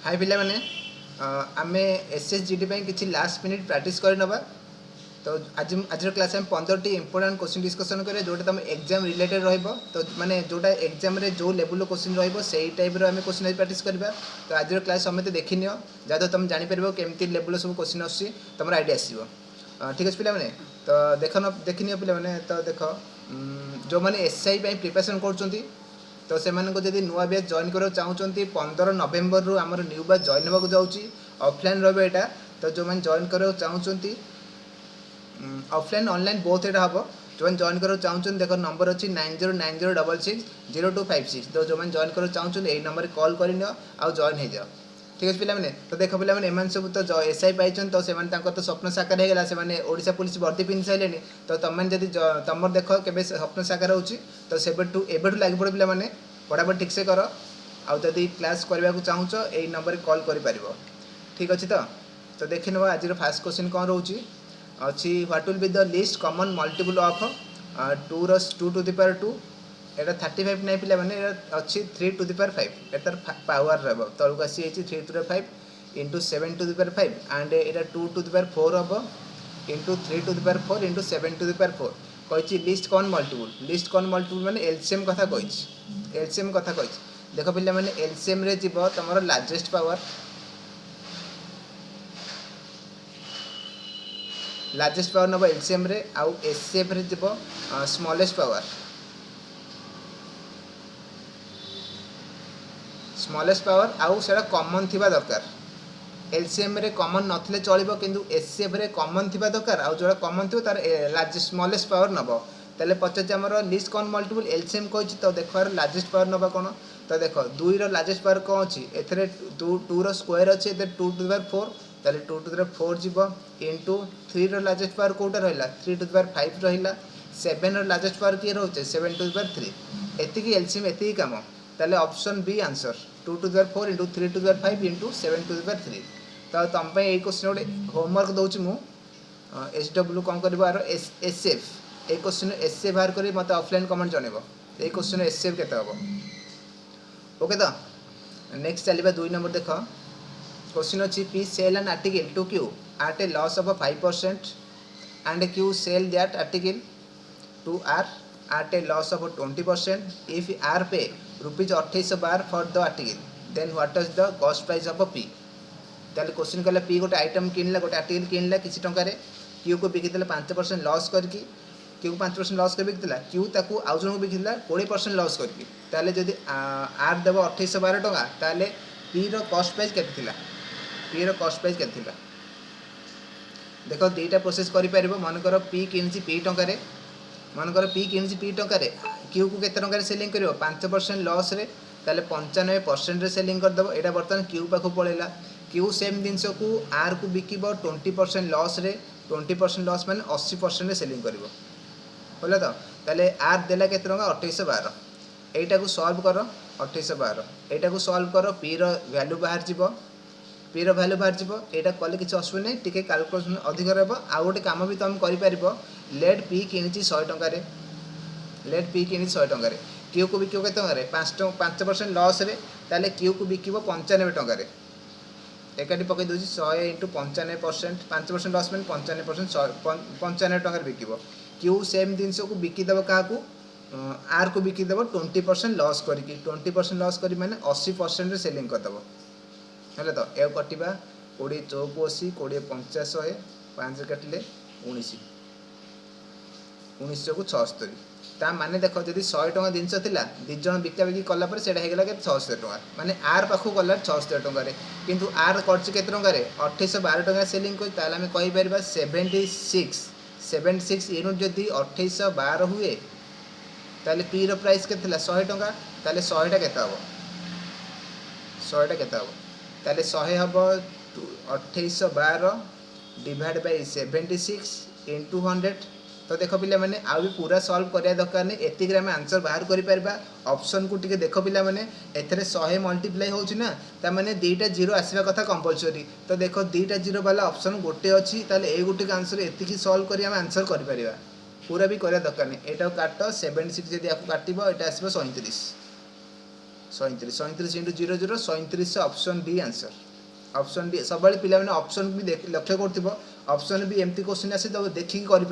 हाय पिला माने आम एसएसजीडी किसी लास्ट मिनिट प्रैक्टिस करनवा। तो आज आज क्लास में 15टी इंपोर्टेंट क्वेश्चन डिस्कसन करें जोटा तुम एग्जाम रिलेटेड रहिबो। तो माने जोटा एग्जाम रे जो लेवल क्वेश्चन रहिबो सेही टाइप रो आम क्वेश्चन प्रैक्टिस करबा। तो आज क्लास समझते देखिनियो जहाँ तुम जानि परबो केमती लेवल सब क्वेश्चन आसी तुम आइडिया आसीबो। ठीक अच्छे पिला माने तो देखिनियो पिला माने तो देख जो मैंने एसआई प्रिपरेशन कर तो से जदि नुआ बैच जॉइन करा चाहते 15 नवेम्बर रु आमर न्यू बैच जॉइन होगा जाऊँगी ऑफलाइन रहा। तो जो मैंने जॉइन करा चाहते ऑफलाइन ऑनलाइन बोथ एटा हम जो मैंने जॉइन करा चाहते देख नंबर अच्छी 9090660256। तो जो मैंने जॉइन करा चाहते यही नंबर कॉल कर जॉइन हो जाओ। ठीक अच्छे पिला तो देख पिला एम सब तो एसआई पाई तो से तो स्वप्न साकार होगा से ओडिशा पुलिस वर्दी पिंधि सारे। तो तुम जब तुम देख के स्वप्न साकार हो तो सेबठू लगे पड़े पिला पढ़ापढ़ ठीक से कर आदि क्लास करने को चाहूच यही नंबर कॉल कर पार। ठीक अच्छे तो देखी ना आज फास्ट क्वेश्चन कौन रोचे अच्छी what will be the least common multiple of 2 to the power 2 एटा 35 नहीं पिला माने अच्छी 3 टू द पावर 5 एटार पावर रहा तलक आसी 3 to the 5 into 7 to the power 5 and एटा 2 टू द पावर 4 हम into 3 to the power 4 into 7 to the power 4 कही लिस्ट कौन मल्टीपल माने एलसीएम कथा कही एलसीएम कथा कही। देख पिला माने एलसीएम रे जीव तुम लार्जेस्ट पावर नब एलसीएम रे आउ एससीएफ रे जीव स्मॉलेस्ट पावर आउ सेटा कॉमन थिबा दरकार। एलसीएम रे कॉमन नथिले चलिबो किंतु एससीएफ रे कॉमन थिबा दरकार आउ जोड़ा कॉमन थिबो तार लार्जेस्ट स्मॉलेस्ट पावर नब। ताले पचार आमर लिस्ट कौन मल्टीपल एलसीएम कही तो देख लार्जेस्ट पावर नबा कौन तो देख 2 लार्जेस्ट पावर कौन अच्छी ए 2 रो स्क्वायर अच्छे 2 टू द पावर 4 ताले 2 टू द पावर 4 जीव इंटू 3 रो लार्जेस्ट पावर कोटा रहा 3 टू द पावर 5 रहा 7 रो लार्जेस्ट पावर किए रोचे 7 टू द पावर 3 एतिकी एलसीएम एतिकी काम ताले option B answer 2 to the power 4 into 3 to the power 5 into 7 to the power 3। तो तुम यही क्वेश्चन गोटे होमवर्क दूसरी मु एसडब्ल्यू कौन कर एसएफ ये क्वेश्चन एसएफ बाहर कर मत ऑफलाइन कमेंट जनइब ये क्वेश्चन एसएफ केते हम। ओके तो नेक्स्ट चलिए 2 नंबर देख क्वेश्चन अच्छी P sell an article to Q at a loss of 5% and Q sell that article to R at a loss of 20%। If R pay ₹2812 for the article then what is the cost price of P. ताले question कहला P गोटे item किनला गोटे article किनला किसी टंकार Q को बिकिदेला 5% लॉस करके क्यू 5% लॉस कर बिकला क्यू ताकू आउ जन को बिकला 20% लॉस करके ताले जदि आर देव 2812 टंका ताले पी रो कॉस्ट प्राइस केते थिला पी रो कॉस्ट प्राइस केते थिला। देख दुईटा प्रोसेस करि परिबो मनकर पी किनछि पी टंका मनकर पी किनछि पी टंका क्यू को केते टंका सेलिंग करिवो 5% लॉस रे ताले 95% रे सेलिंग कर दबो एटा बर्तन क्यू पाखु पळेला क्यू सेम जिनस को आर को बिकिबो 20% लॉस रे 20% लॉस माने 80% रे सेलिंग करिवो बोला तो ताले आर देला केते टंका 2812 एटा को सॉल्व कर 2812 एटा को सॉल्व कर पी रो वैल्यू बाहर जीवो पी रो वैल्यू बाहर जीवो एटा कले किछ असुविधा नहीं टिके कैलकुलेशन अधिक रहबो। आ गोटे काम भी तुम करि परिबो लेट पी किनिछि 100 टंका रे लेट पी किनिछि 100 टंका रे क्यू को बिकिबो केते टंका रे 5% लॉस रे ताले क्यू को बिकिबो 95 टंका रे एकाटी पकई दूसरी 100 इंटू 95% 5% लॉस मैंने 95% 95 टंका बिकिबो क्यू सेम जिनस को बिकिदेव क्या आर को बिकिदेव 20% लॉस करके 20% लॉस करी मैंने 80% सेलिंग करदेव है। तो ए कटा 20 चौक 80 20 50 100 5 काटिले 19 19 को 76 ता माने देख जदि 100 टंका जिनस थिला दिज जन बिका बिकी कला पर सेटा हेगला के 600 टंका माने आर पाखु गला 600 टंका रे किंतु आर करछि केते टंका रे 2812 टंका सेलिंग कोइ ताला हमें कहि परबा 76 यूनिट जदि 2812 हुए ताले पी रो प्राइस केते थिला 100 टंका ताले 100 टा केते हबो 100 टा केते हबो ताले 100 हबो 2812 डिवाइड बाय 76 इनटू 100। तो देख पिला माने आ भी पूरा सॉल्व करिया दरकार नहीं एतिक आम आंसर बाहर करि परबा ऑप्शन को टिके देख पिला माने एथरे 100 मल्टीप्लाई होउछि ना ता माने दुईटा जीरो आसीबा कथा कंपलसरी। तो देख दुईटा जीरो वाला ऑप्शन गोटे अछि ताले ए गोटे आंसर एतिकी सॉल्व करि हम आंसर करि परिबा पूरा भी करिया दरकार नहीं एटा काट 76 जदि आपको काटिबो एटा आसीबो 37 37 37 into 0 0 37 option D answer option D सब पिला मैंने ऑप्शन भी लक्ष्य कर ऑप्शन भी एमती क्वेश्चन आसे तो देखिकी कर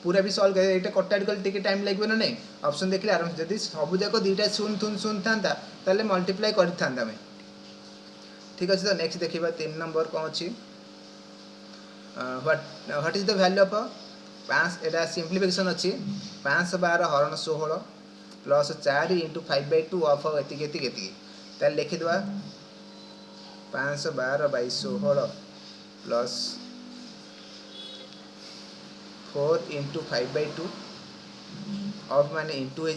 पूरा भी सॉल्व कर ये कटाड़ी कले टिके टाइम लगे ना नहीं ऑप्शन देखिए आराम से जब सबूक दुईटा शून थुन शून था ताले मल्टीप्लाई कर ठीक अच्छे। तो नेक्स्ट देखा 3 नंबर कौन अच्छी what is the value of 5 एटा सिंप्लिफिकेशन अच्छी 512 हरण 16 प्लस 4 इंटू 5/2 ऑफ एति ताले लिखिदवा 512 बाई 16 प्लस 4 इंटू 5/2 ऑफ माने इंटू हो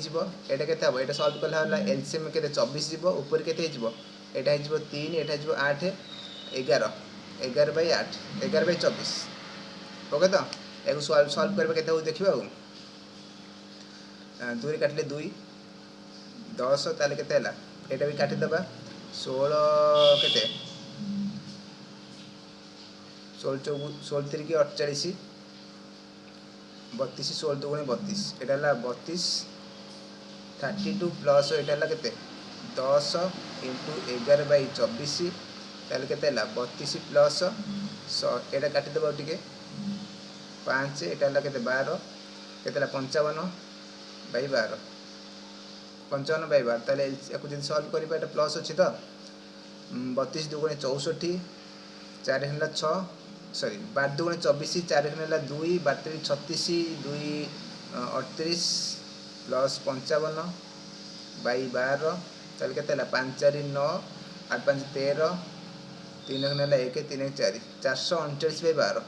एटा केते हो एटा सॉल्व कला होला एलसीएम केते 24 जीवो ऊपर केते हो एटा हो 3 एटा हो 8 11 11/8 11/24 ओके। तो एक सॉल्व करबे केते हो देखिबा दूरी काटले 2 10 ताले केते हला एटा भी काटी दबा 16 केते 16 3 की 48 32 16 दुगुणी 32 एटा हला 32 32 प्लस एटा हला केते 10 इंटू 11/24 ताले केते हला 32 प्लस एटा काटी दबा टिके 5 एटा हला केते 12 केते हला 55/12 55/12 ताले याकु जदी सॉल्व करिबा एटा प्लस अछि तो 32 दुगुणी 64 4 हला 6 सॉरी 12 दुगुणी 24 4 हला 2 12 36 2 38 प्लस 55/12 ताले केते हला 5 4 9 8 5 13 3 हला 1 3 4 439/12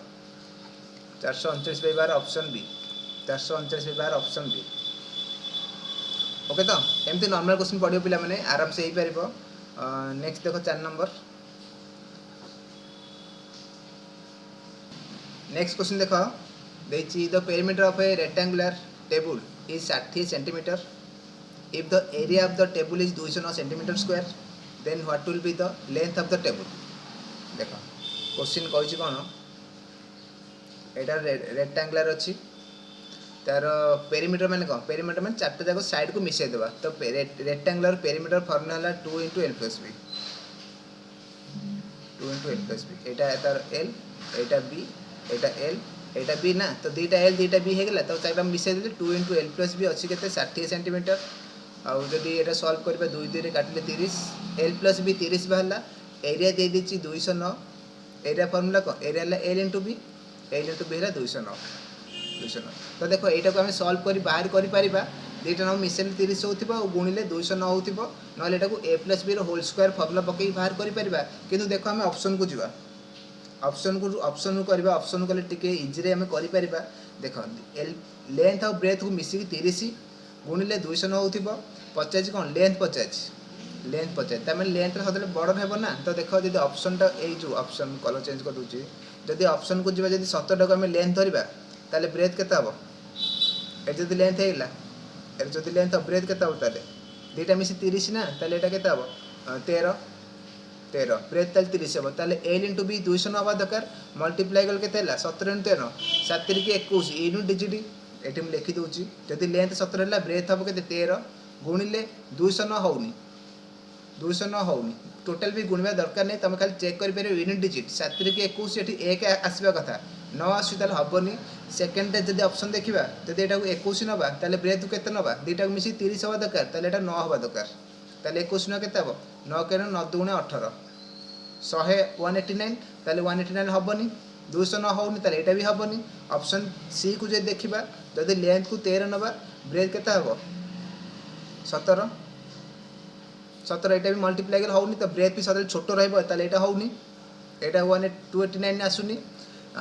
439/12 option B 439/12 option B okay. तो एमती नॉर्मल क्वेश्चन पढ़ियो पिला माने आराम से ही परिबो। नेक्स्ट देखो 4 नंबर नेक्स्ट क्वेश्चन देखो देछि the perimeter of a rectangular table is 60 centimetre if the area of the table is 209 centimetre square then what will be the length of the table. देखो question कहछि कोन एटा rectangular अछि तार perimeter माने कौन पेरीमीटर माने चारटा जाक साइड को मिसई देबा तो रेक्टेंगुलर पेरीमीटर फॉर्मूला हला 2 * l + b 2 * l + b एटा तार l एटा b एटा l एटा b ना तो दीटा l दीटा b हे गेला तो चारटा मिसई देले 2 * l + b अछि केते 60 सेंटीमीटर आ जदी एटा सॉल्व करबा 2 2 रे काटले 30 l + b 30 बाहला एरिया दे दिछि 209 एरिया फॉर्मूला को एरिया हला l * b l * b हला 209 तो देखो एटा को हम सॉल्व करी बाहर करि परिबा दीटा न मिसेल 30 होतिबा और गुणिले 209 होतिबा नले एटा को a + b रो होल स्क्वायर फॉर्मूला पकई बाहर करि परिबा किंतु देखो हम ऑप्शन को जिबा ऑप्शन को करबा ऑप्शन को टिके इजी रे हम करि परिबा देखो लेंथ और ब्रेथ को मिसी 30 गुणिले 209 होतिबा 50 कोन लेंथ 50 त माने लेंथ रे सदले बड़ हेबो ना तो देखो जदी ऑप्शन टा ए जो ऑप्शन कलर चेंज कर दोची जदी ऑप्शन को जिबा जदी 70 को हम लेंथ धरिबा ताले ब्रेथ केता हो ए जदी लेंथ हेला ए जदी लेंथ और ब्रेथ केता हो ताले दीटा मिसी 30 ना ताले एटा केता हो 13 ब्रेथ ताले 30 हो ताले l * b 209 हवा दरकार मल्टीप्लाई कर केते हेला 17 * 13 7 3 की 21 यूनिट डिजिट एटी हम लिखि दोची जदी लेंथ 17 हेला ब्रेथ हो केते 13 गुणिले 209 होउनी टोटल भी गुणवा दरकार नहीं तुम खाली चेक कर पेरे यूनिट डिजिट 7 3 की 21 एटी 1 आसीबा कथा 9 आसी ताले हबनी सेकंड जदी ऑप्शन देखिबा जदी एटा को 21 नबा ताले ब्रेथ केते नबा दीटा को मिसी 30 हवा दरकार ताले एटा 9 हवा दरकार ताले 21 न केते हबो 9 के 9 दुणे 18 189 ताले 189 हबनी 209 होउनी ताले एटा भी हबनी ऑप्शन सी को जे देखिबा जदी लेंथ को 13 नबा ब्रेथ केते हबो 17 एटा भी मल्टीप्लाई कर होउनी तो ब्रेथ भी सदल छोटो रहबो ताले एटा होउनी एटा 289 आसुनी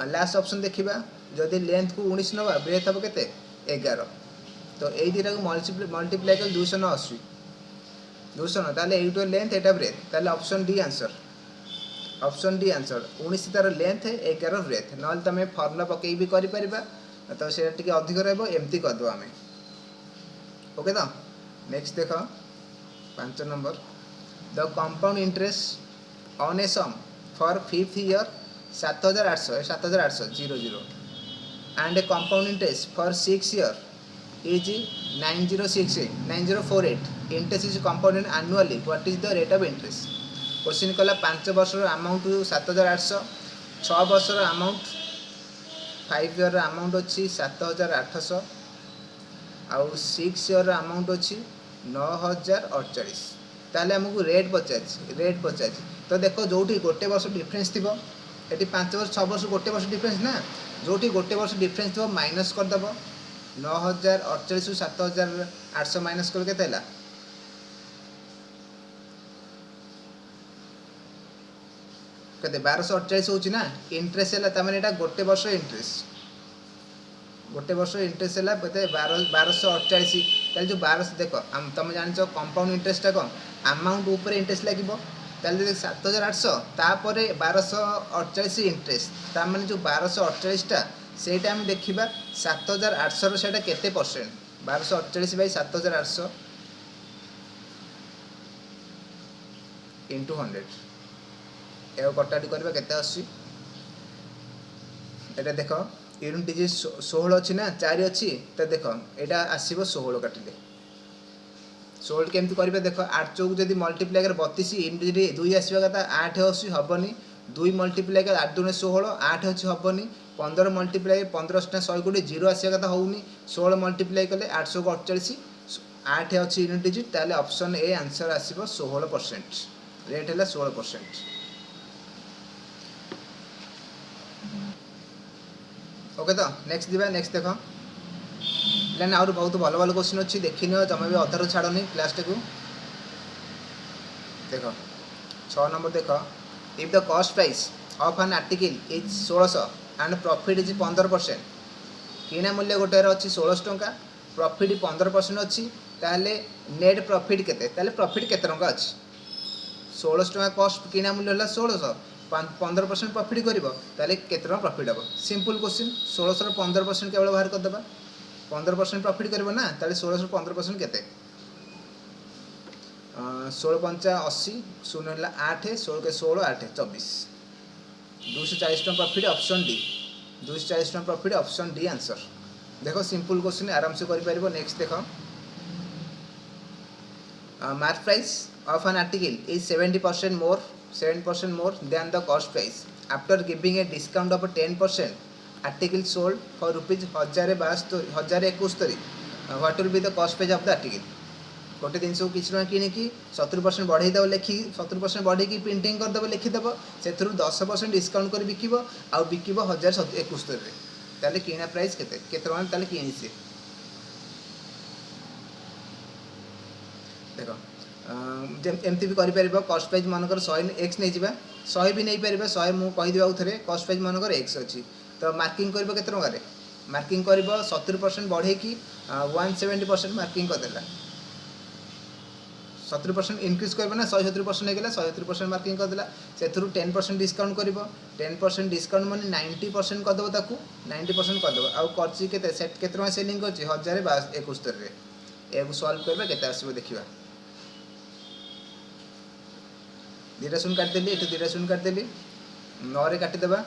लास्ट ऑप्शन देखिबा जदी लेंथ को 19 नबा ब्रेथ हबो केते 11 तो एई दिरा को मल्टीप्लाई कर 280 ताले एइटो लेंथ एटा ब्रेथ ताले ऑप्शन डी आंसर 19 तार लेंथ है 11 ब्रेथ नल तमे फार्मूला पकई भी करि परिबा तो सेटा टिके अधिक रहबो एम्ति कर दो हमें ओके। तो नेक्स्ट देखो 5 number the compound interest on a sum for 5th year 7800 and a compound interest for 6 year is 9048 interest is compounded annually what is the rate of interest question कला 5 वर्ष अमाउंट 7800 6 वर्ष amount 5 year amount अच्छी 7800 आउ 6 year amount अच्छी 9048 ताले हमको rate पचार तो देखो जोटी गोटे वर्ष डिफरेंस थी ये 5 वर्ष 6 वर्ष गोटे वर्ष डिफरेंस ना जोटी गोटे वर्ष डिफरेंस थो माइनस करदेव 9048 रु 7800 माइनस कर के 1248 होची ना इंटरेस्ट है गोटे वर्ष इंटरेस्ट है 1248 जो 12 देख तुम जान कंपाउंड इंटरेस्ट कौन अमाउंट ऊपर इंटरेस्ट लगे 7800 तापर 1248 इंटरेस्ट तार जो 1248 से देखा 7800 से केते परसेंट 1248 बै 7800 इंटू 100 ए कटाटी करवा केते आसी एटा देख यूनिट डिजिट 16 अच्छी ना 4 अच्छी तो देख यहाँ आसो 16 काटिले 16 केमती करेंगे देख 8 चौक जब मल्टीप्लाई कर 32 यूनिट 2 आसवा कथा 8 अच्छी हेनी 2 मल्टीप्लाई कर 8 दूने 16 8 अच्छी हेनी 15 मल्टीप्लाई 15 100 कोटी 0 आसवा कथा होनी 16 मल्टीप्लाई कले 848 8 अच्छी यूनिट डिजिट ताले ऑप्शन ए आंसर आसो 16% रेट है 16%। ओके तो नेक्स्ट दिवा नेक्स्ट देख लाइन आउर बहुत भल भल क्वेश्चन अच्छी देखी नियो जमा भी अधार छाड़नी क्लास टे को देख 6 नंबर देख if the cost price of an article is 1600 and profit is 15% किना मूल्य गोटे अच्छी 1600 टंका प्रॉफिट 15% अच्छी ताहले नेट प्रॉफिट केते ताहले प्रॉफिट केते टंका अच्छी 1600 टंका कॉस्ट किना मूल्य है 1600 15% प्रॉफिट कर केत प्रॉफिट हम सिंपल क्वेश्चन 1600 15% केवल बाहर करदे 15% प्रॉफिट कर ना 1600 15% केते 16 पंचा 80 शून्य है 8 16 के 16 8 24 240 टका प्रॉफिट ऑप्शन डी 240 टका प्रॉफिट ऑप्शन डी आंसर देखो सिंपल क्वेश्चन आराम से कर नेक्स्ट देख mark price of an article is 7% more than the cost price after giving a discount of 10% article sold for rupees 1071 what will be the cost price of the article गोटे जिन किसी टका कि 70% बढ़ाईदेव लिखी 70% बढ़े प्रिंटिंग करदेव लिखिदेव से 10% discount कर बिक आउ बिक 1071 किणा प्राइस केते टका किणी सी देख एमती भी कर कॉस्ट प्राइस मानकर 100 एक्स नहीं जावा 100 भी नहीं पारे 100 मुझे कहीदेवी आउ थे कॉस्ट प्राइस मानकर एक्स अच्छी तो मार्किंग कर के टकर मार्किंग कर 70% बढ़े 170% मार्किंग करदेला 70% इनक्रीज कर ना 170% हो गला 170% मार्किंग करदेला से 10% डिस्काउंट कर 10% डिस्काउंट माने 90% करदेव ताकू 90% करदेव आउ करची केते सेट केते टका सेलिंग करची 1071 रे एगु सॉल्व करबा केते आसीबो देखिबा दीटा शून्य काटिदेली ये दीटा शून्य काटिदेली 9 रे काटिदेबा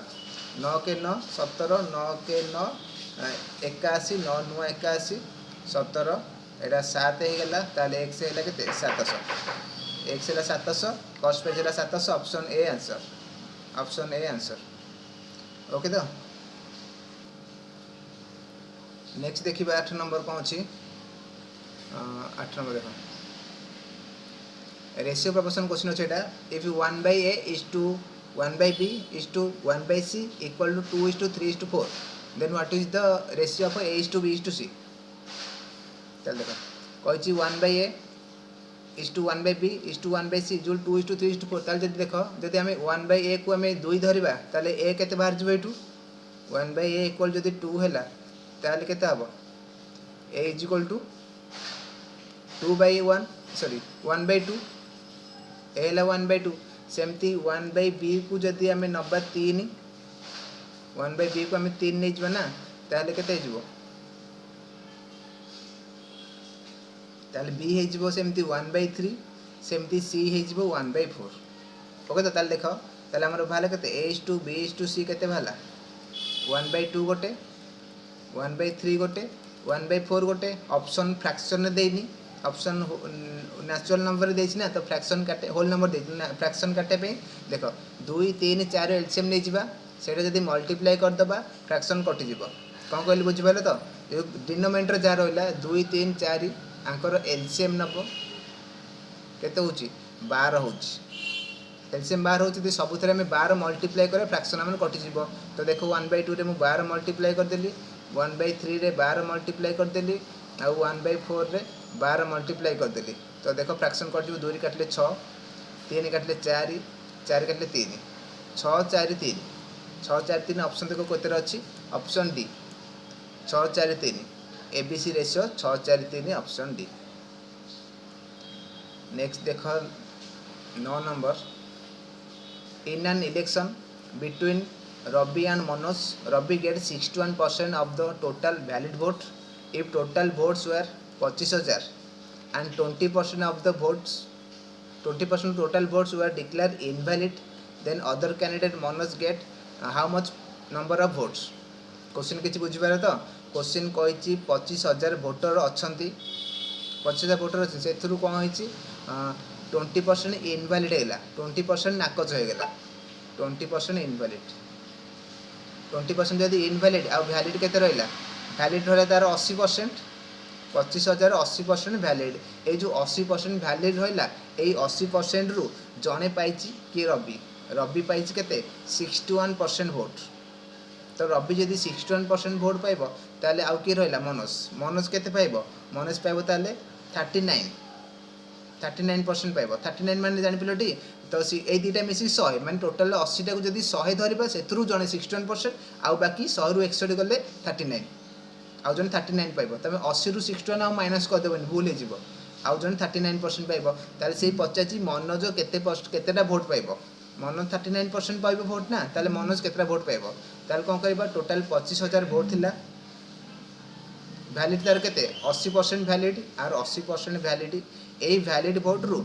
9 के 9 17 9 के 9 81 9 9 81 17 एटा 7 हो गला ताले x हैला केते 700 x हैला 700 कॉस्ट प्राइस हैला 700 ऑप्शन ए आंसर ओके तो नेक्स्ट देखिबा 8 नंबर कोन अछि 8 नंबर देखो रेशियो प्रपोर्शन क्वेश्चन अच्छे if 1/a is to 1/b is to 1/c equal to 2 is to 3 is to 4 then what is the ratio of a is to b is to c चल देखो कहि 1/a is to 1/b is to 1/c जो 2 is to 3 is to 4 ताल जदी देखो जदी हमें 1/a को हमें 2 धरिबा ताले a केते बाहर जबे एटू 1/a इक्वल जदी 2 हैला ताले केते हबो a is equal to 2/1 sorry 1/2 ए 1/2 सेमती 1/b को जदि आम नबा 3 1/b को आम 3 नहीं जावा ना ताले केते हो ताले b हो सेमती 1/3 सेमती c हो 1/4 ओके तो ताले देखो ताले हमर भाला केते a is to b is to c केते भाला 1/2 गोटे 1/3 गोटे 1/4 गोटे ऑप्शन फ्रैक्शन देनी ऑप्शन नेचुरल नंबर देछि ना तो फ्रैक्शन काटे होल नंबर दे फ्रैक्शन काटे पे देखो 2 3 4 एलसीएम नै जिबा सेटा जदी मल्टीप्लाई कर दबा फ्रैक्शन कटि जिवो कोन कहली बुझि पाले तो डिनोमिनेटर जा रहला 2 3 4 आंकर एलसीएम नबो केते होची 12 होची एलसीएम 12 होची सब थरे में 12 मल्टीप्लाई करे फ्रैक्शन हमन कटि जिवो तो देखो 1/2 रे मु 12 मल्टीप्लाई कर देली 1/3 रे 12 मल्टीप्लाई कर देली आ 1/4 रे 12 मल्टीप्लाई कर देली तो देखो फ्रैक्शन कट जिवो 2 काटले 6 3 काटले 4 4 काटले 3 6 4 3 6 4 3 ऑप्शन देखो कोतेर अछि option D 6 4 3 ABC ratio 6 4 3 option D. Next देखो 9 number in an election between Ravi and Manoj, Ravi gets 61% of the total valid vote. If total votes were 25,000 and 20% of the votes, 20% total votes were declared invalid, then other candidate Manoj get how much number of votes? Question किसी बुझिपारे तो question कही 25,000 voter अच्छा 25,000 voter अच्छे से कौन होती 20% इनवालिड है 20% नाकच हो गला 20% इनवालिड 20% जदि इनवालिड आ वैलिड केते रहिला वैलिड रहिला तार 80% 25,000 80% वैलिड ए जो 80% वैलिड रहिला ए 80% रु जणे पाइची कि रवि रवि पाइची केते 61% वोट तो रवि जदि 61% वोट पाइबो ताले आउ कि रहिला मनोज मनोज केते पाइबो मनोज पाइबो ताले 39% पाइबो 39 माने जानि पिलोटी तो सी ए दुटा मिसी 100 माने टोटल 80 टा को जदि 100 धरिबा सेथरु जने 61% आउ बाकी 100 रु 61 गले 39 आउ जने 39 पाइबो तमे 80 रु 61 आउ माइनस कर देबनी भूल हे जिवो आउ जने 39% पाइबो ताले सेही पचाची मनोज केतेटा वोट पाइबो मनोज 39% पाइबो वोट ना ताले मनोज केतेटा वोट पाइबो ताले कोन करबा टोटल 25,000 वोट थिला वैलिड तार केते 80% valid are 80% valid a valid vote रु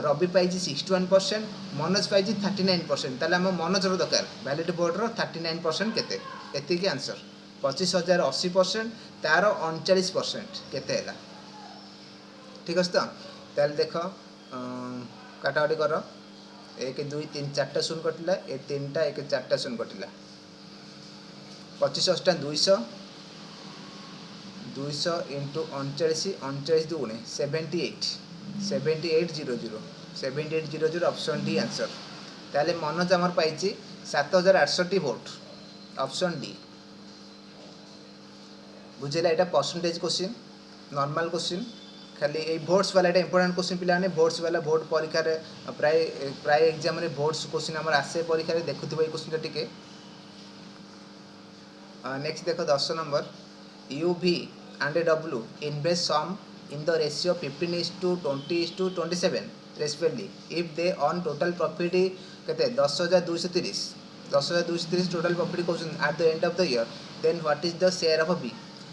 रवि पाइजी 61% मनोज पाइजी 39% ताले हम मनोज रो दरकार वैलिड वोट रो 39% केते एति के आंसर 25,000 80% तार 39% केते हैला ठीक अछि तो ताले देखो काटाकाटी करो 1 2 3 4टा शून्य कटिला ए 3टा 1 4टा शून्य कटिला 25 टा 200 200 इंटू 39 39 दुगुणे 78 ऑप्शन डी आंसर ताले मनोज आमर पाइछि 7,800 वोट ऑप्शन डी बुझेला एटा परसेंटेज क्वेश्चन नॉर्मल क्वेश्चन खाली ए भोट्स वाला एटा इंपोर्टेंट क्वेश्चन पिला ने भोट्स वाला भोट परीक्षा रे प्राय एग्जाम रे भोट्स क्वेश्चन हमर आसे परीक्षा रे देखुथिबो ए क्वेश्चन टिके नेक्स्ट देखो 10 number UV and W invest sum in the ratio 15:20:27 respectively if they earn total profit केते 10,230 total profit question at the end of the year then what is the share of B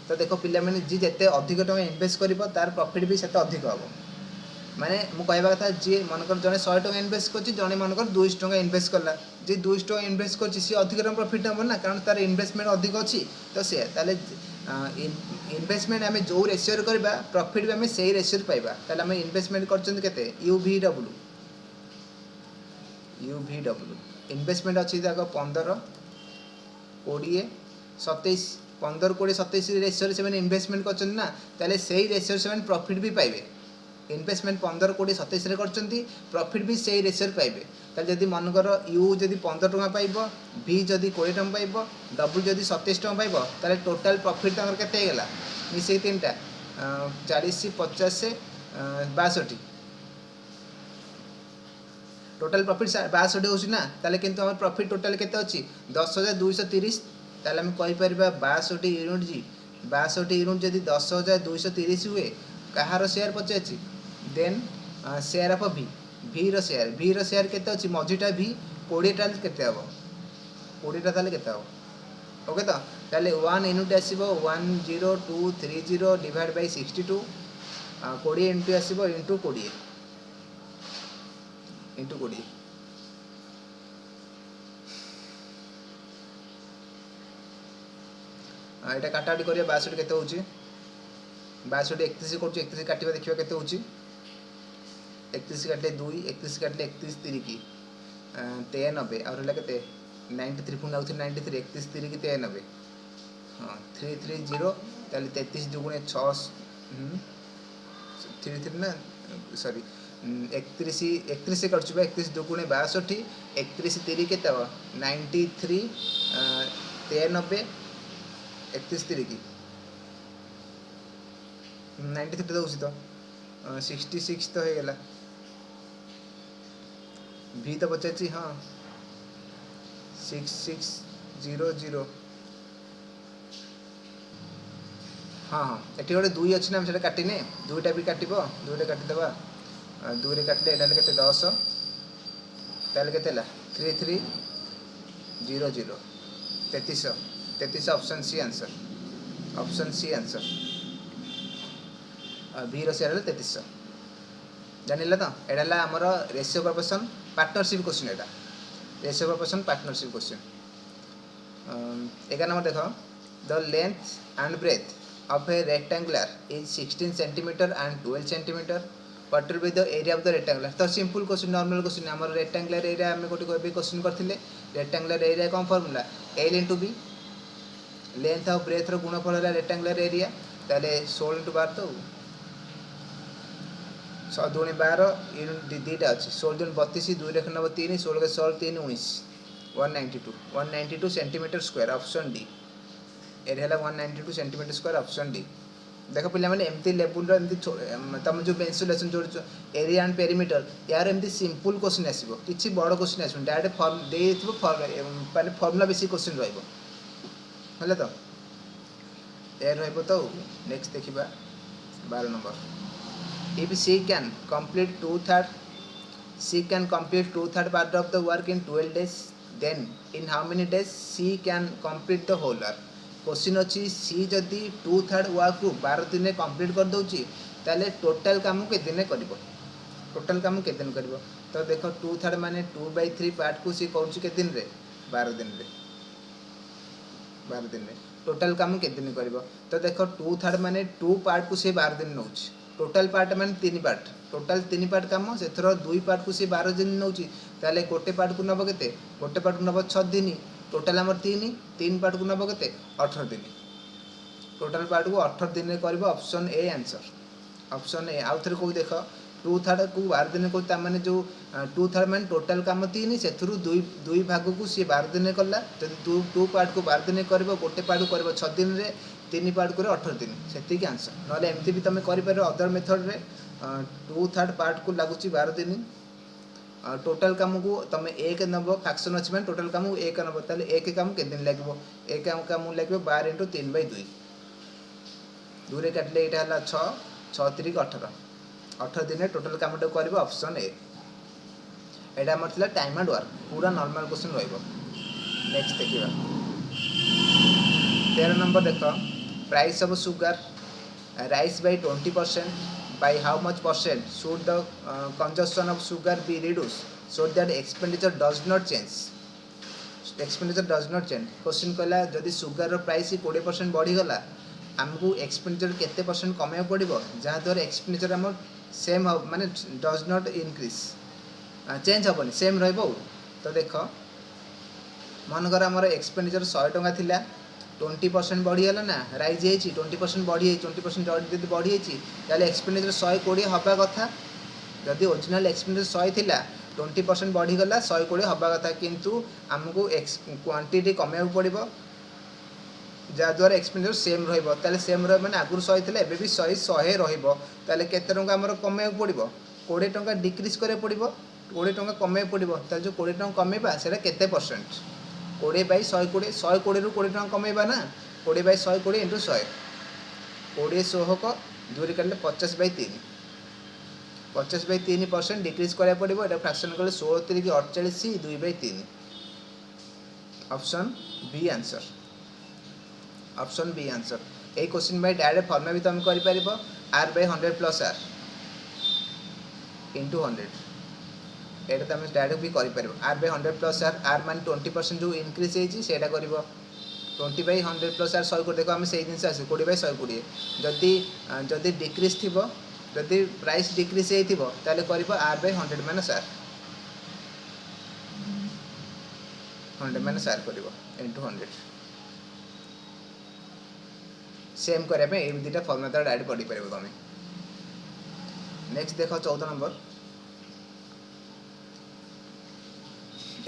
तो देखो पिला माने जी जते अधिक टका invest करिवो तार profit भी सेते अधिक हबो माने मु कहबा कथा जे मनकर जने 100 टका इन्वेस्ट करछि जने मनकर 200 टका इन्वेस्ट करला जे 200 टका इन्वेस्ट करछि सी अधिक टका प्रॉफिट नबो ना कारण तार इन्वेस्टमेंट अधिक अछि तो से ताले इन्वेस्टमेंट आमे जो रेशियो रे करबा प्रॉफिट भी आमे सेही रेशियो रे पाइबा ताले आमे इन्वेस्टमेंट करछन केते UVW इन्वेस्टमेंट अछि जाको 15 20 27 15 20 27 रेशियो रे सेवन इन्वेस्टमेंट करछन ना ताले सेही रेशियो रे सेवन प्रॉफिट भी पाइबे इन्वेस्टमेंट 15 20 27 रे करछंती प्रॉफिट भी सेही रेशियो रे पाइबे ताले जदी मन करो यू जदी 15 टका पाइबो भी जदी 20 टका पाइबो डब्ल्यू जदी 27 टका पाइबो ताले टोटल प्रॉफिट तंगर केते हेगला मिसे तीनटा 40 50 62 टोटल प्रॉफिट 62 होछि ना ताले किंतु हमर प्रॉफिट टोटल केते अछि 10,230 ताले हम कहि परबा 62 यूनिट जी 62 यूनिट जदी 10,230 हुए कहार शेयर पचाछि देन शेयर ऑफ भी रो शेयर केते अछि मझिटा भी 20 टा केते हबो 20 टा ताले केते हबो ओके तो ताले 1 यूनिट आसीबो 10230 डिवाइड बाय 62 20 इनटू आसीबो इनटू 20 एटा काटाडी करिया 62 केते होची 62 31 कर 31 काटिबा देखिबा केते होची 31 काटले 2 31 काटले 31 3 की 93 और रहला केते 93 पुन आउथि 93 31 3 की 93 हां 330 ताले 33 दुगुणे 6 33 ना सॉरी 31 31 कर 31 दुगुणे 62 31 3 केते हो 93 93 31 3 की 93 तो उसी तो 66 तो हो गला भी तो बचे हाँ 6600 हाँ हाँ ये गोटे 2 अच्छी ना से काटिने 2टा भी काट 2टा काटिदेवा 2 रे काटले एटा केते 10 ताले केते 3300 33 ऑप्शन सी आंसर बी रसिया 3300 जानिला तो एडा हमर रेशियो प्रोपोर्शन पार्टनरशिप क्वेश्चन एटा ratio proportion partnership question 11 number देखो the length and breadth of a rectangular is 16 centimeter and 12 centimeter what will be the area of the rectangular तो simple question normal question हमर rectangular area हम कोटी Kobe question करथिले rectangular area कोन formula L * B length और breath रो गुणफल है rectangular area ताले 16 * 12 तो 6 2 12 दीटा अछि 16 2 32 2 रेख 9 3 16 के 16 3 19 192 centimetre square option D area 192 centimetre square option D देख पे एमती लेवल एमती तुम जो मेंसुरेशन जो एरिया एंड पेरीमीटर यार एमती सिंपल क्वेश्चन आसो कि बड़ क्वेश्चन आस डायरेक्ट फॉर्म दे माने फॉर्मूला बेसी क्वेश्चन रहिबो हले तो ए रहिबो तो नेक्स्ट देखिबा 12 number if she can complete 2/3 part of the work in 12 days then in how many days she can complete the whole work question अच्छी सी जदि 2/3 वर्क को 12 दिन में कंप्लीट कर दउची ताले टोटल काम के दिन करिवो टोटल काम के दिन करिवो तो देखो 2/3 माने 2/3 पार्ट को सी कौन के दिन रे 12 दिन में टोटल काम के दिन करिवो तो देखो 2/3 माने 2 पार्ट को सी 12 दिन नउची टोटल पार्ट माने 3 पार्ट टोटल 3 पार्ट काम सेथरो 2 पार्ट को सी 12 दिन नउची ताले गोटे पार्ट को नबो केते गोटे पार्ट को नबो 6 दिन टोटल आमर 3 पार्ट को नब के 18 दिन टोटल पार्ट को 18 दिन में कर option A answer option A आउ थे कौ देख 2/3 को 12 दिन को माने जो 2/3 माने टोटल काम 3 से दुई भाग को सी 12 दिन कला जब 2 पार्ट को 12 दिन कर गोटे पार्ट को कर 6 दिन रे 3 पार्ट को 18 दिन से आंसर ना एमती भी तुम कर अदर मेथड रे 2/3 पार्ट को लगुच 12 दिन टोटल काम को तुम एक नब फ्रैक्शन अच्छी मैं टोटल काम एक नब ताले एक काम के दिन लगे एक काम लगे 12 × 3/2 2 रे काटले एटा हला 6 6 3 18 दिन टोटल काम कर ऑप्शन ए एटा हमर थिला टाइम एंड वर्क पूरा नॉर्मल क्वेश्चन रहइबो नेक्स्ट देखिबा 13 नंबर देखो price of sugar rise by 20% by how much percent should the consumption of sugar be reduced so that expenditure does not change question कहला जदि sugar रो price 20% बढ़ी गला हमको expenditure केते परसेंट कमे पड़िबो जहा द्वारा एक्सपेंडिचर हम सेम माने डज नॉट इंक्रीज चेंज होबनी सेम रहइबो तो देखो मन कर हमर एक्सपेंडिचर 100 टका थिला 20% बढ़ीगला ना राइज 20% बढ़ी 20% जब बढ़ी ताले एक्सपेंडिचर 120 हवा कथा जदि ओरिजिनल एक्सपेंडिचर 100 थिला 20% बढ़ीगला 120 हवा कथा किंतु हमको क्वांटिटी कमे पड़ो जहाद्वारा एक्सपेंडिचर सेम रहिबो ताले सेम रह माने आगुर 100 थिला एबे भी 100 रहिबो ताले केते टंका हमर कमे पड़ो 20 टंका डिक्रीज करे पड़ो 20 टंका कमे पड़ो ताले जो 20 टंका कमेबा सेटा केते परसेंट 20/120 120 ରୁ 20 टका कमेबा ना 20/120 × 100 20 100 को 2 रे काटले 50/3 50/3% डिक्रीज करा पड़िबो एटा फ्रैक्शन कले 16 3 की 48 2/3 ऑप्शन बी आंसर ए क्वेश्चन बाय डायरेक्ट फॉर्मूला भी तुम करि परिबो r/100 + r * 100 एटा तुम डायरेक्ट भी करि परिबो r/100 + r मान 20% जो इंक्रीज हेछि सेटा करिवो 20/100 प्लस आर 100 देखो आम से जिन आस 20/120 जदि जदि डिक्रीज थी जदि प्राइस डिक्रीज होता कर R/100 minus R 100 minus R कर इंटू 100 सेम करने ये दुटा फर्मुला तो डायरेक्ट पढ़ी पार तुम। नेक्स्ट देख 14 number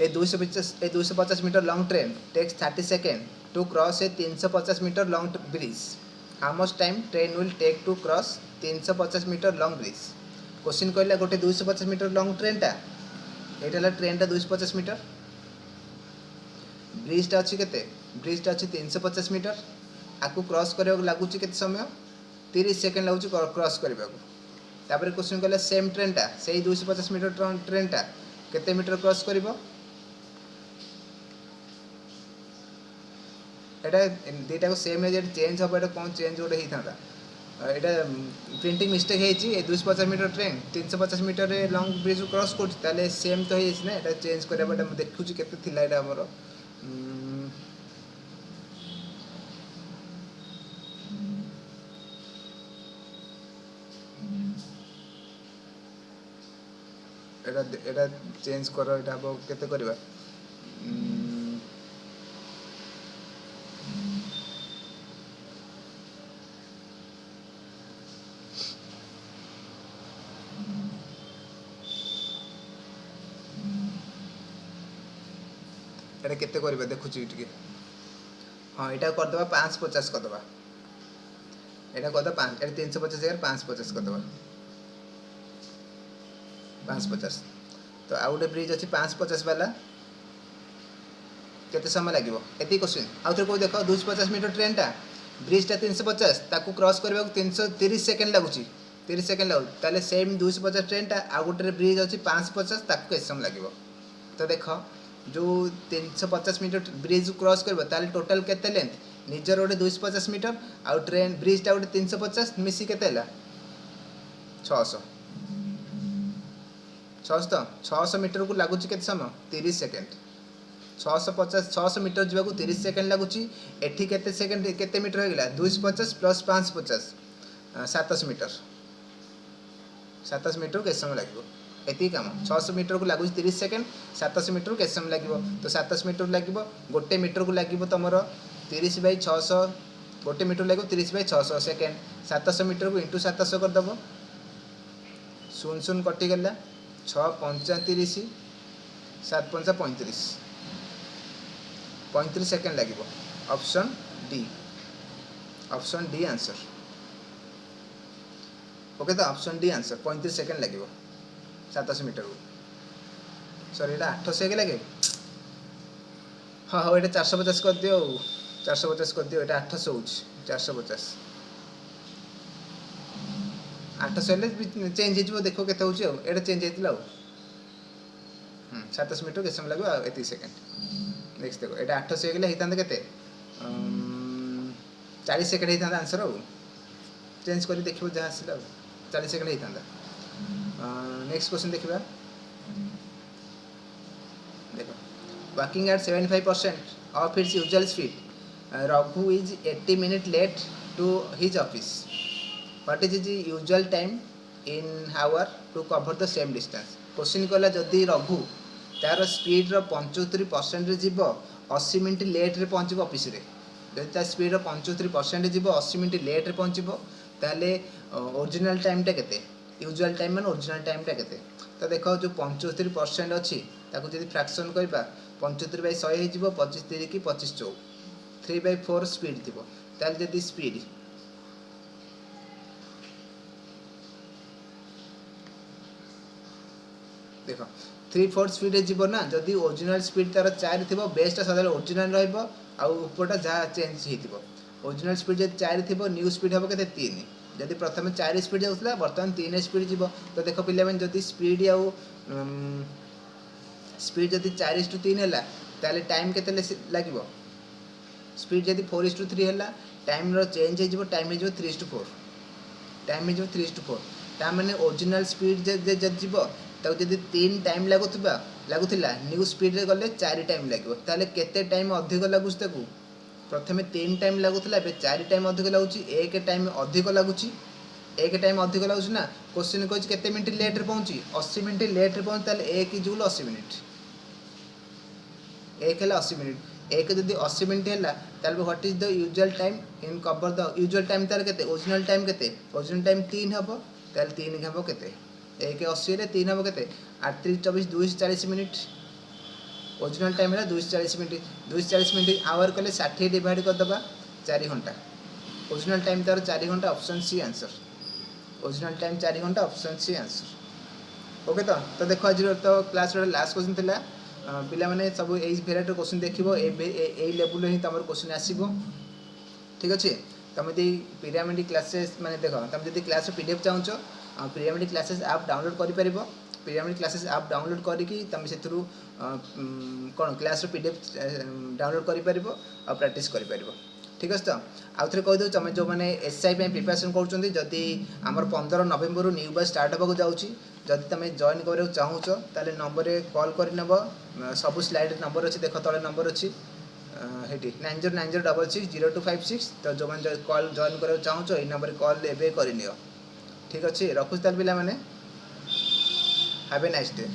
a 250 metre long train takes 30 second to cross a 350 metre long bridge. How much time train will take to cross 350 metre long bridge. Question कहला गोटे 250 मीटर लॉन्ग ट्रेनटा ये ट्रेनटा 250 मीटर ब्रिजटा अच्छी के ब्रिजटा अच्छी 350 मीटर आपको क्रॉस करने लगुच के समय 30 सेकेंड लगुच क्रॉस करने तापर क्वेश्चन कहला सेम ट्रेनटा से 250 मीटर ट्रेनटा केते मीटर क्रॉस कर दुटा को सेम चेंज हम ये कौन चेंज गोटे होता यहाँ प्रिंटिंग मिस्टेक है 250 metre train 350 metre long bridge cross कर सेम तो है ना ये चेंज करा देखुँ के आमर एटा चेंज कर केते करबा एटा केते करबा देखुची टिके हाँ एटा कर दबा 550 कर दबा एटा कर दबा 5 एटा 350 जगह 550 कर दबा 550 तो आउ गोटे ब्रिज अच्छी 550 वाला केते समय लगे ये क्वेश्चन आउ थे कौ देख 250 मीटर ट्रेनटा ब्रिजटा 350 ताकू क्रॉस करने 330 सेकेंड लगुच 30 सेकेंड लगुच सेम 250 ट्रेनटा आउ गोटे ब्रिज अच्छी 550 ताकू केते समय लगे तो देख जो 350 मीटर ब्रिज क्रॉस कर टोटाल केते लेंथ निजर गोटे 250 मीटर आउ ट्रेन ब्रिजटा गोटे 350 मिसी केते 600 600 मीटर को लगुच के समय 30 सेकेंड 650 मीटर जावाक 30 सेकेंड लगुच एठी केते सेकेंड केते मीटर हो गला 250 प्लस 550 700 मीटर 700 मीटर के समय लगे एति काम 600 मीटर को लगुच 30 सेकेंड 700 मीटर के समय लगे तो 700 मीटर लगे गोटे मीटर को लगे तुम 30/600 गोटे मीटर लगे 30/600 सेकेंड 700 मीटर को इंटू 700 करदेव 0 कटिगला 6 7 35 सेकेंड लगे ऑप्शन डी आंसर ओके तो ऑप्शन डी आंसर 35 सेकेंड लगे 700 मीटर को सॉरी ये 800 लगे हाँ हाँ ये 450 कर दियो 450 कर दियो ये 800 हो 450 800 चेंज हो देखो के ये चेंज होता 700 मीटर के समय लगे ये सेकेंड नेक्स्ट देखो ये 800 होता के 40 सेकेंड होता आंसर आ चेंज कर देखो जहाँ आसला 40 सेकेंड होता। नेक्स्ट क्वेश्चन देखा देखो working at 75% of his usual speed Raghu is 80 minute late to his office what is his usual time in hour to cover the same distance. Question कहला जदि रघु तार स्पीड 75% जीव 80 मिनट लेट्रे पहुँच ऑफिस जब तार स्पीड 75% जीव 80 मिनट लेट्रे पहुँचो ताले ओरिजिनल टाइमटा केते यूजुअल टाइम मान ओरिजिनल टाइमटा केते तो देख जो 75% अच्छी ताकू जब फ्रैक्शन करवा 75/100 हो 25 3 कि 25 4 3/4 स्पीड थी ताल जदि स्पीड देख 3/4 स्पीड जीव ना जदि ओरिजिनल स्पीड तार 4 थी बेसटा सदा ओरिजिनल रहा जहाँ चेंज हो ओरिजिनल स्पीड जब 4 थी न्यू स्पीड हम के 3 जदि प्रथम 4 स्पीड जाऊला बर्तमान 3 स्पीड जीव तो देख पे जदि स्पीड आउ स्पीड जदि 4:3 है टाइम के लगे स्पीड जदि 4:3 है टाइम चेंज हो टाइम हो 3:4 टाइम हो 3:4 ताने ओरिजिनल स्पीड जब जीव जदि 3 टाइम लगुला न्यू स्पीड रे गले 4 टाइम लगे केते टाइम अधिक लगुच प्रथमे 3 टाइम लगुला, ए 4 टाइम अधिक लगुच, 1 टाइम अधिक लगुच, 1 टाइम अधिक लगुच ना। क्वेश्चन कह केते मिनट लेट रे पहुँची, 80 मिनट लेट रे पहुँची, ताले 1 इज 80 मिनट, 1 है 80 मिनट, 1 जदि 80 मिनट है ताले what is the usual time in cover the usual time तार केते, ओरिजिनल टाइम केते, ओरिजिनल टाइम 3 हबो, ताले 3 हबो केते, 1 80 रे 3 हबो केते 8 3 24 240 मिनट, ओरिजिनल टाइम है 240 मिनट, 240 मिनट आवर कले 60 डिवाइड कर दबा 4 घंटा, ओरिजिनल टाइम तार 4 घंटा, option C answer, original time 4 घंटा, ऑप्शन सी आंसर। ओके तो देखो आज तो क्लास लास्ट क्वेश्चन थिला, पिला माने सब एई भेराइटी क्वेश्चन देखिबो, ए लेवल ही तमर क्वेश्चन आसीबो, ठीक अछि। तुम यदि पिरामिड क्लासेस माने देखो, तुम यदि क्लास पीडीएफ चाहूचो, पिरामिड क्लासेस ऐप डाउनलोड करि परिबो, पिरामिड क्लासेस ऐप डाउनलोड करिकी तुम सेथुरु कोन क्लास पीडीएफ डाउनलोड करि परिबो आ प्रैक्टिस करि परिबो, ठीक अछि। तो आउ थरे कहि दउ, तुम जो माने एसआई पे प्रिपरेशन करूछंती, जदि हमर 15 नवेम्बर न्यू बैच स्टार्ट होबाकू जाउची, जदि तुम जॉइन करियो चाहूचो ताले नंबर रे कॉल करि नबो, सब स्लाइड नंबर अछि, देखो तळे नंबर अछि हेटी 9090660256, तो जो माने कॉल जॉइन करियो चाहूचो ए नंबर रे कॉल एबे करि नियो, ठीक अछि। रखुछ ताल पिला माने, हैव ए नाइस डे।